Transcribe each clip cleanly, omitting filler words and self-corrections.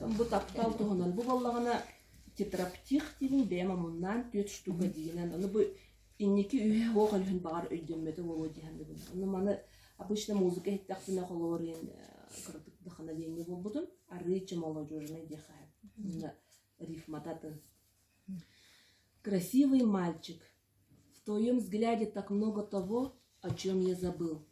Bu taptal toğunan. Bu vallağına tetraptih dinin beyama mundan 4 штука dinen. Onu bu inneki üye oğalın bağır öydünmedi o diyendi bunu. Onu bana обычно muzika hittaqtına xolorin kırtık dıxana diyeni bulbudun. Arıçım olacağını diyxay. Рифмататын. Красивый мальчик, в твоем взгляде так много того, о чем я забыл.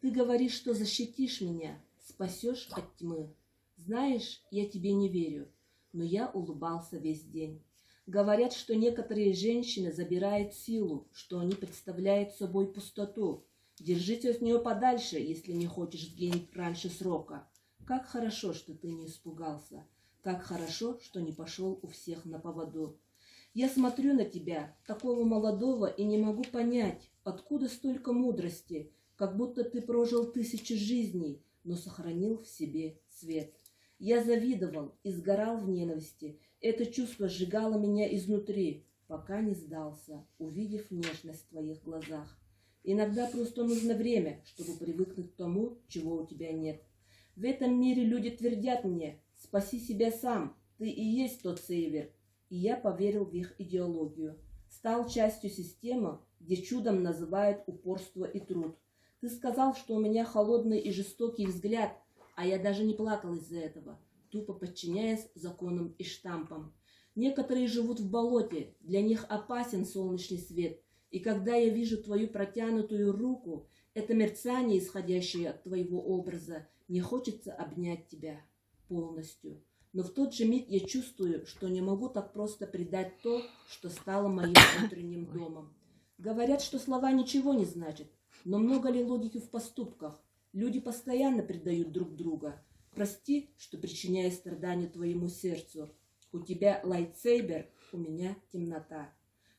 Ты говоришь, что защитишь меня, спасешь от тьмы. Знаешь, я тебе не верю, но я улыбался весь день. Говорят, что некоторые женщины забирают силу, что они представляют собой пустоту. Держись от нее подальше, если не хочешь сгинуть раньше срока. Как хорошо, что ты не испугался. Как хорошо, что не пошел у всех на поводу. Я смотрю на тебя, такого молодого, и не могу понять, откуда столько мудрости, как будто ты прожил 1000 жизней, но сохранил в себе свет. Я завидовал и сгорал в ненависти. Это чувство сжигало меня изнутри, пока не сдался, увидев нежность в твоих глазах. Иногда просто нужно время, чтобы привыкнуть к тому, чего у тебя нет. В этом мире люди твердят мне: спаси себя сам, ты и есть тот сейвер. И я поверил в их идеологию. Стал частью системы, где чудом называют упорство и труд. Ты сказал, что у меня холодный и жестокий взгляд, а я даже не плакал из-за этого, тупо подчиняясь законам и штампам. Некоторые живут в болоте, для них опасен солнечный свет, и когда я вижу твою протянутую руку, это мерцание, исходящее от твоего образа, не хочется обнять тебя полностью. Но в тот же миг я чувствую, что не могу так просто предать то, что стало моим внутренним домом. Говорят, что слова ничего не значат, но много ли логики в поступках? Люди постоянно предают друг друга. Прости, что причиняю страдания твоему сердцу. У тебя лайтсейбер, у меня темнота.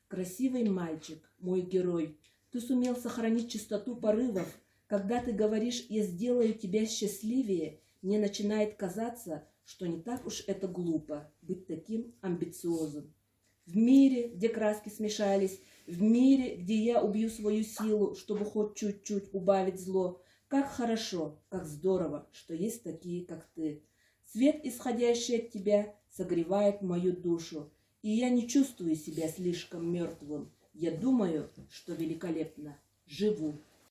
Красивый мальчик, мой герой, ты сумел сохранить чистоту порывов. Когда ты говоришь «я сделаю тебя счастливее», мне начинает казаться, что не так уж это глупо быть таким амбициозным. В мире, где краски смешались, в мире, где я убью свою силу, чтобы хоть чуть-чуть убавить зло, как хорошо, как здорово, что есть такие, как ты. Свет, исходящий от тебя, согревает мою душу, и я не чувствую себя слишком мертвым. Я думаю, что великолепно живу.